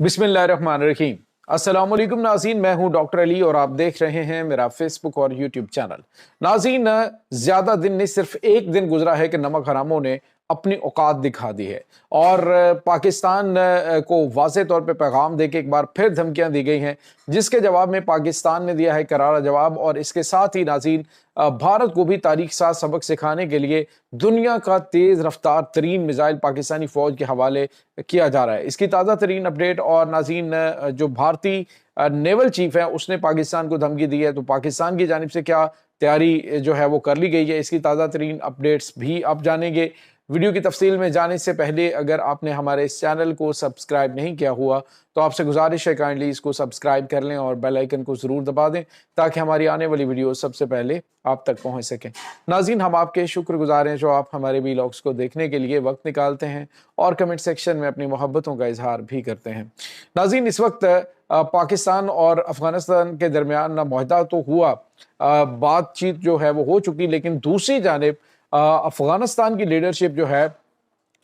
बिस्मिल्लाहिर्रहमानिर्रहीम। अस्सलाम वालेकुम नाज़रीन, मैं हूं डॉक्टर अली और आप देख रहे हैं मेरा फेसबुक और यूट्यूब चैनल। नाज़रीन, ज़्यादा दिन नहीं, सिर्फ एक दिन गुजरा है कि नमक हरामों ने अपनी औकात दिखा दी है और पाकिस्तान को वाज़ेह तौर पे पैगाम दे के एक बार फिर धमकियां दी गई हैं, जिसके जवाब में पाकिस्तान ने दिया है करारा जवाब। और इसके साथ ही नाज़रीन, भारत को भी तारीख साज सबक सिखाने के लिए दुनिया का तेज़ रफ्तार तरीन मिसाइल पाकिस्तानी फ़ौज के हवाले किया जा रहा है। इसकी ताज़ा तरीन अपडेट और नाज़रीन, जो भारतीय नेवल चीफ है उसने पाकिस्तान को धमकी दी है, तो पाकिस्तान की जानिब से क्या तैयारी जो है वो कर ली गई है, इसकी ताज़ा तरीन अपडेट्स भी आप जानेंगे। वीडियो की तफसील में जाने से पहले अगर आपने हमारे इस चैनल को सब्सक्राइब नहीं किया हुआ तो आपसे गुजारिश है काइंडली इसको सब्सक्राइब कर लें और बेल आइकन को ज़रूर दबा दें ताकि हमारी आने वाली वीडियो सबसे पहले आप तक पहुंच सकें। नाज़रीन, हम आपके शुक्रगुजार हैं जो आप हमारे वीलॉग्स को देखने के लिए वक्त निकालते हैं और कमेंट सेक्शन में अपनी मोहब्बतों का इजहार भी करते हैं। नाज़रीन, इस वक्त पाकिस्तान और अफगानिस्तान के दरमियान मुआहदा तो हुआ, बातचीत जो है वो हो चुकी, लेकिन दूसरी जानिब अफगानिस्तान की लीडरशिप जो है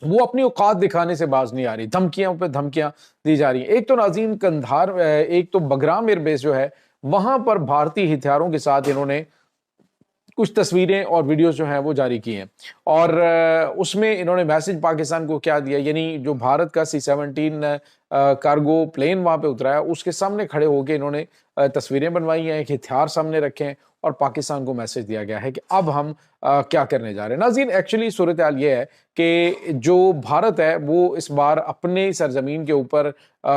वो अपनी औकात दिखाने से बाज नहीं आ रही, धमकियां पे धमकियां दी जा रही हैं। एक तो नाज़रीन कंधार, एक तो बगराम एयरबेस जो है वहां पर भारतीय हथियारों के साथ इन्होंने कुछ तस्वीरें और वीडियोस जो हैं वो जारी की हैं और उसमें इन्होंने मैसेज पाकिस्तान को क्या दिया, यानी जो भारत का C-17 कार्गो प्लेन वहां पे उतरा है उसके सामने खड़े होकर इन्होंने तस्वीरें बनवाई हैं, एक हथियार सामने रखे हैं और पाकिस्तान को मैसेज दिया गया है कि अब हम क्या करने जा रहे हैं। नाज़रीन, एक्चुअली सूरत हाल ये है कि जो भारत है वो इस बार अपने सरजमीन के ऊपर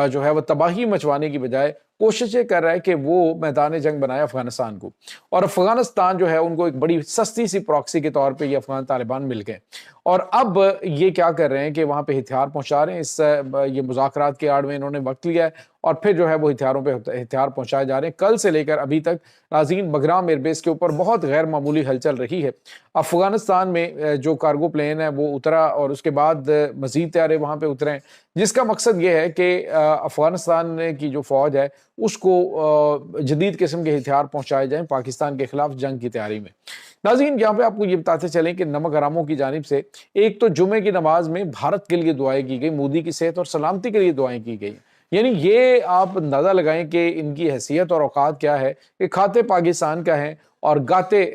जो है वो तबाही मचवाने की बजाय कोशिशें कर रहा है कि वो मैदान जंग बनाए अफगानिस्तान को, और अफगानिस्तान जो है उनको एक बड़ी सस्ती सी प्रॉक्सी के तौर पे ये अफगान तालिबान मिल गए और अब ये क्या कर रहे हैं कि वहां पे हथियार पहुंचा रहे हैं। ये मुज़ाकरात की आड़ में इन्होंने वक्त लिया है और फिर जो है वो हथियारों पे हथियार पहुंचाए जा रहे हैं। कल से लेकर अभी तक नाज़रीन बगराम एयरबेस के ऊपर बहुत गैर मामूली हलचल रही है। अफगानिस्तान में जो कार्गो प्लेन है वो उतरा और उसके बाद मजीद तैयारे वहां पे उतरे हैं, जिसका मकसद ये है कि अफगानिस्तान की जो फौज है उसको जदीद किस्म के हथियार पहुंचाए जाएं पाकिस्तान के खिलाफ जंग की तैयारी में। नाज़रीन, यहाँ पे आपको ये बताते चलें कि नमक हरामों की जानिब से एक तो जुमे की नमाज में भारत के लिए दुआएं की गई, मोदी की सेहत और सलामती के लिए दुआएं की गई। यानी ये आप अंदाजा लगाएं कि इनकी हैसियत और औकात क्या है कि खाते पाकिस्तान का है और गाते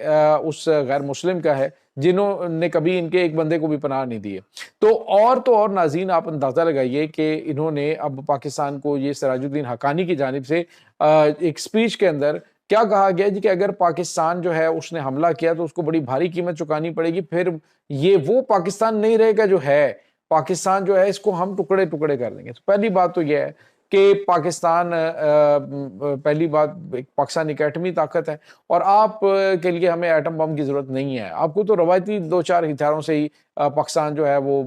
उस गैर मुस्लिम का है जिन्होंने कभी इनके एक बंदे को भी पनाह नहीं दी है। तो और नाज़रीन, आप अंदाज़ा लगाइए कि इन्होंने अब पाकिस्तान को ये सिराजुद्दीन हक्कानी की जानिब से एक स्पीच के अंदर क्या कहा गया जी कि अगर पाकिस्तान जो है उसने हमला किया तो उसको बड़ी भारी कीमत चुकानी पड़ेगी, फिर ये वो पाकिस्तान नहीं रहेगा जो है, पाकिस्तान जो है इसको हम टुकड़े टुकड़े कर देंगे। तो पहली बात तो यह है कि पाकिस्तान पहली बात पाकिस्तान एक एटमी ताकत है और आप के लिए हमें एटम बम की जरूरत नहीं है। आपको तो रवायती दो चार हथियारों से ही पाकिस्तान जो है वो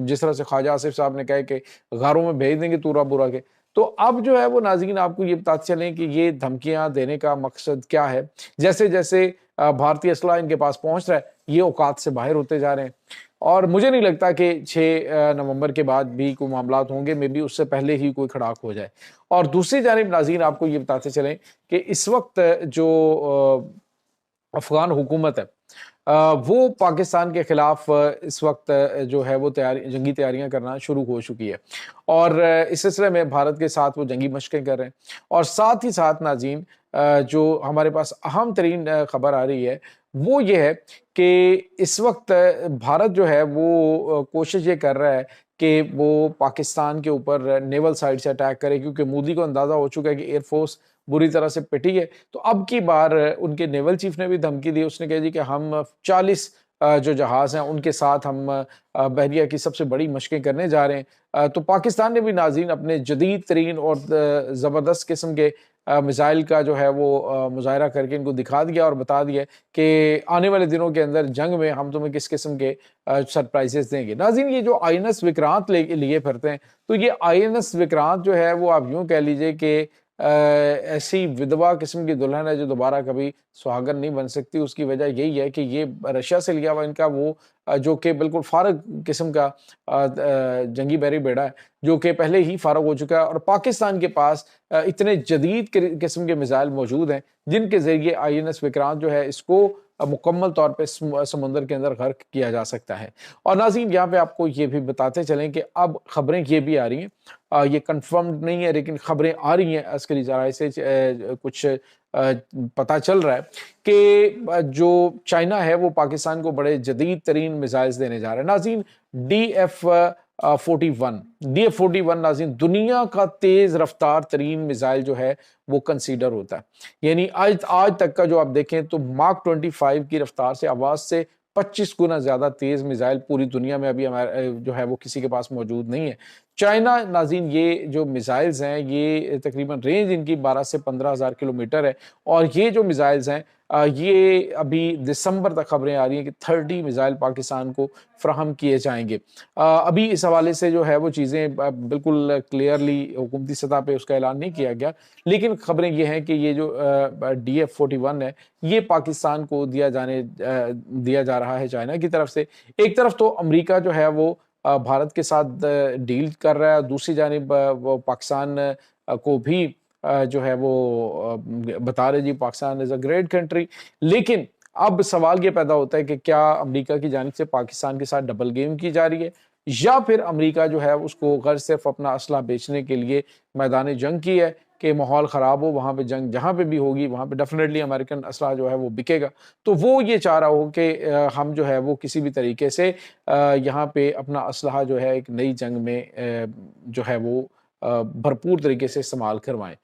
जिस तरह से ख्वाजा आसिफ साहब ने कहा कि गारों में भेज देंगे तूरा बुरा के। तो अब जो है वो नाज़रीन आपको ये बताते चलें कि ये धमकियां देने का मकसद क्या है। जैसे जैसे भारतीय असला इनके पास पहुंच रहा है ये औकात से बाहर होते जा रहे हैं और मुझे नहीं लगता कि 6 नवंबर के बाद भी कोई मामलात होंगे, मे बी उससे पहले ही कोई खड़ाक हो जाए। और दूसरी जानिब नाज़रीन आपको ये बताते चलें कि इस वक्त जो अफगान हुकूमत है वो पाकिस्तान के खिलाफ इस वक्त जो है वो जंगी तैयारियां करना शुरू हो चुकी है और इस सिलसिले में भारत के साथ वो जंगी मशकें कर रहे हैं। और साथ ही साथ नाज़रीन जो हमारे पास अहम तरीन खबर आ रही है वो ये है कि इस वक्त भारत जो है वो कोशिश ये कर रहा है कि वो पाकिस्तान के ऊपर नेवल साइड से अटैक करे, क्योंकि मोदी को अंदाजा हो चुका है कि एयरफोर्स बुरी तरह से पिटी है। तो अब की बार उनके नेवल चीफ ने भी धमकी दी, उसने कहा जी कि हम 40 जो जहाज हैं उनके साथ हम बहरिया की सबसे बड़ी मशकें करने जा रहे हैं। तो पाकिस्तान ने भी नाज़रीन अपने जदीद तरीन और ज़बरदस्त किस्म के मिसाइल का जो है वो मुजाहरा करके इनको दिखा दिया और बता दिया कि आने वाले दिनों के अंदर जंग में हम तुम्हें किस किस्म के सरप्राइजेस देंगे। नाज़रीन, ये जो INS विक्रांत लिए फिरते हैं, तो ये INS विक्रांत जो है वो आप यूँ कह लीजिए कि ऐसी विधवा किस्म की दुल्हन है जो दोबारा कभी सुहागन नहीं बन सकती। उसकी वजह यही है कि ये रशिया से लिया हुआ इनका वो जो कि बिल्कुल फारग किस्म का जंगी बहरी बेड़ा है जो कि पहले ही फारग हो चुका है और पाकिस्तान के पास इतने जदीद किस्म के मिसाइल मौजूद हैं जिनके जरिए INS विक्रांत जो है इसको मुकम्मल तौर पे समुंदर के अंदर गर्क किया जा सकता है। और नाज़रीन, यहाँ पे आपको ये भी बताते चलें कि अब खबरें ये भी आ रही हैं, ये कंफर्म्ड नहीं है लेकिन खबरें आ रही हैं अस्करी ज़राए से, कुछ पता चल रहा है कि जो चाइना है वो पाकिस्तान को बड़े जदीद तरीन मिसाइल्स देने जा रहा है। नाज़रीन, DF-41 नाज़रीन दुनिया का तेज़ रफ्तार तरीन मिसाइल जो है वो कंसीडर होता है। यानी आज तक का जो आप देखें तो मार्क 25 की रफ्तार से, आवाज़ से 25 गुना ज़्यादा तेज़ मिसाइल पूरी दुनिया में अभी हमारे जो है वो किसी के पास मौजूद नहीं है। चाइना नाज़रीन, ये जो मिसाइल्स हैं ये तकरीबन रेंज इनकी 12 से 15,000 किलोमीटर है, और ये जो मिसाइल्स हैं ये अभी दिसंबर तक खबरें आ रही हैं कि 30 मिसाइल पाकिस्तान को फ्राहम किए जाएंगे। अभी इस हवाले से जो है वो चीज़ें बिल्कुल क्लियरली हुकूमती सतह पे उसका ऐलान नहीं किया गया, लेकिन खबरें ये हैं कि ये जो DF-41 है ये पाकिस्तान को दिया जा रहा है चाइना की तरफ से। एक तरफ तो अमेरिका जो है वो भारत के साथ डील कर रहा है, दूसरी जानिब वो पाकिस्तान को भी जो है वो बता रहे जी Pakistan is a great country. लेकिन अब सवाल ये पैदा होता है कि क्या अमेरिका की जानिब से पाकिस्तान के साथ डबल गेम की जा रही है, या फिर अमेरिका जो है उसको गर्ज सिर्फ अपना असला बेचने के लिए मैदान जंग की है कि माहौल ख़राब हो, वहाँ पे जंग जहाँ पे भी होगी वहाँ पे डेफिनेटली अमेरिकन असला जो है वो बिकेगा। तो वो ये चाह रहा हो कि हम जो है वो किसी भी तरीके से यहाँ पे अपना असलहा जो है एक नई जंग में जो है वो भरपूर तरीके से इस्तेमाल करवाएं।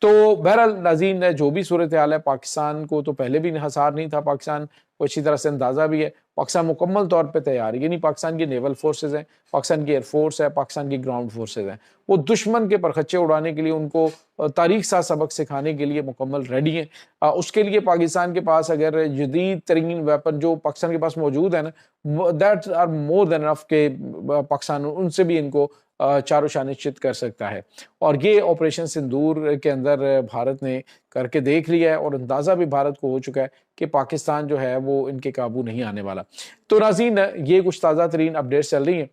तो बहरहाल नाज़रीन, जो भी सूरत हाल है, पाकिस्तान को तो पहले भी इंहिसार नहीं था, पाकिस्तान को अच्छी तरह से अंदाज़ा भी है। पाकिस्तान मुकम्मल तौर पे तैयार है, यानी पाकिस्तान की नेवल फोर्सेज हैं, पाकिस्तान की एयरफोर्स है, पाकिस्तान की ग्राउंड फोर्सेज हैं, वो दुश्मन के परखच्चे उड़ाने के लिए, उनको तारीख सा सबक सिखाने के लिए मुकम्मल रेडी हैं। उसके लिए पाकिस्तान के पास अगर जदीद तरीन वेपन जो पाकिस्तान के पास मौजूद है ना, that are more than enough के पाकिस्तान उनसे भी इनको चारों शान निश्चित कर सकता है। और ये ऑपरेशन सिंदूर के अंदर भारत ने करके देख लिया है, और अंदाज़ा भी भारत को हो चुका है कि पाकिस्तान जो है वो इनके काबू नहीं आने वाला। तो नाज़रीन, ये कुछ ताज़ा तरीन अपडेट्स चल रही हैं।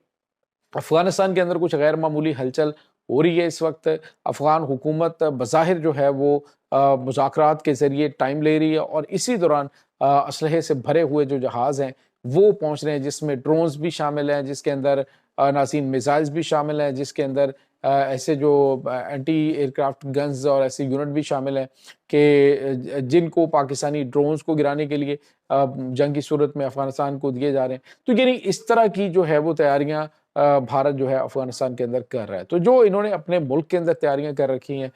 अफगानिस्तान के अंदर कुछ गैर मामूली हलचल हो रही है इस वक्त। अफगान हुकूमत बज़ाहिर जो है वो मुज़ाकरात के ज़रिए टाइम ले रही है, और इसी दौरान असलहे से भरे हुए जो जहाज़ हैं वो पहुँच रहे हैं, जिसमें ड्रोन्स भी शामिल हैं, जिसके अंदर नाज़रीन मिसाइल्स भी शामिल हैं, जिसके अंदर ऐसे जो एंटी एयरक्राफ्ट गन्स और ऐसे यूनिट भी शामिल हैं कि जिनको पाकिस्तानी ड्रोन्स को गिराने के लिए जंग की सूरत में अफगानिस्तान को दिए जा रहे हैं। तो यानी इस तरह की जो है वो तैयारियां भारत जो है अफगानिस्तान के अंदर कर रहा है। तो जो इन्होंने अपने मुल्क के अंदर तैयारियां कर रखी हैं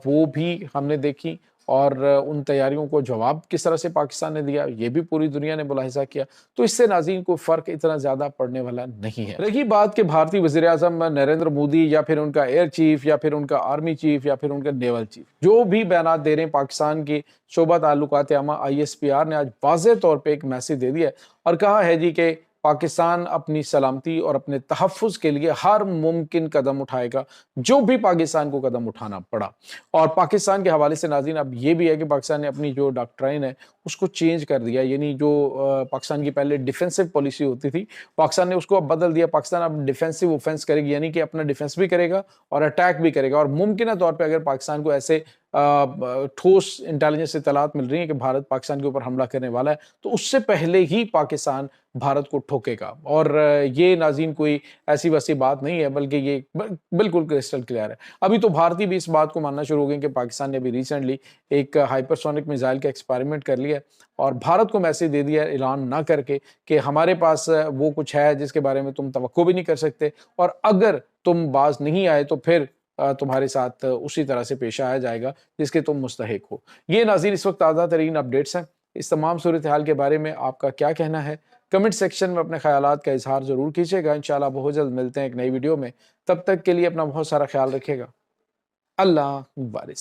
वो भी हमने देखी, और उन तैयारियों को जवाब किस तरह से पाकिस्तान ने दिया ये भी पूरी दुनिया ने मुलाहिजा किया। तो इससे नाज़रीन को फ़र्क इतना ज़्यादा पड़ने वाला नहीं है। रही बात कि भारतीय वज़ीर-ए-आज़म नरेंद्र मोदी या फिर उनका एयर चीफ या फिर उनका आर्मी चीफ या फिर उनका नेवल चीफ जो भी बयानात दे रहे हैं, पाकिस्तान के शोबा ताल्लुकात आमा ISPR ने आज वाज़ेह तौर पर एक मैसेज दे दिया और कहा है जी कि पाकिस्तान अपनी सलामती और अपने तहफ़्फ़ुज़ के लिए हर मुमकिन कदम उठाएगा, जो भी पाकिस्तान को कदम उठाना पड़ा। और पाकिस्तान के हवाले से नाज़रीन अब ये भी है कि पाकिस्तान ने अपनी जो डॉक्ट्राइन है उसको चेंज कर दिया, यानी जो पाकिस्तान की पहले डिफेंसिव पॉलिसी होती थी, पाकिस्तान ने उसको अब बदल दिया। पाकिस्तान अब डिफेंसिव ऑफेंस करेगी, यानी कि अपना डिफेंस भी करेगा और अटैक भी करेगा। और मुमकिन तौर पर अगर पाकिस्तान को ऐसे ठोस इंटेलिजेंस इत्तलात मिल रही है कि भारत पाकिस्तान के ऊपर हमला करने वाला है, तो उससे पहले ही पाकिस्तान भारत को ठोकेगा। और ये नाज़रीन कोई ऐसी वैसी बात नहीं है, बल्कि ये बिल्कुल क्रिस्टल क्लियर है। अभी तो भारतीय भी इस बात को मानना शुरू हो गए कि पाकिस्तान ने अभी रिसेंटली एक हाइपरसोनिक मिसाइल का एक्सपेरिमेंट कर लिया और भारत को मैसेज दे दिया ऐलान ना करके कि हमारे पास वो कुछ है जिसके बारे में तुम तवक्को भी नहीं कर सकते, और अगर तुम बाज नहीं आए तो फिर तुम्हारे साथ उसी तरह से पेश आया जाएगा जिसके तुम मुस्तहिक हो। ये नाज़रीन इस वक्त ताज़ा तरीन अपडेट्स हैं। इस तमाम सूरत हाल के बारे में आपका क्या कहना है? कमेंट सेक्शन में अपने ख्यालात का इजहार ज़रूर कीजिएगा। इंशाल्लाह बहुत जल्द मिलते हैं एक नई वीडियो में। तब तक के लिए अपना बहुत सारा ख्याल रखिएगा। अल्लाह वारिस।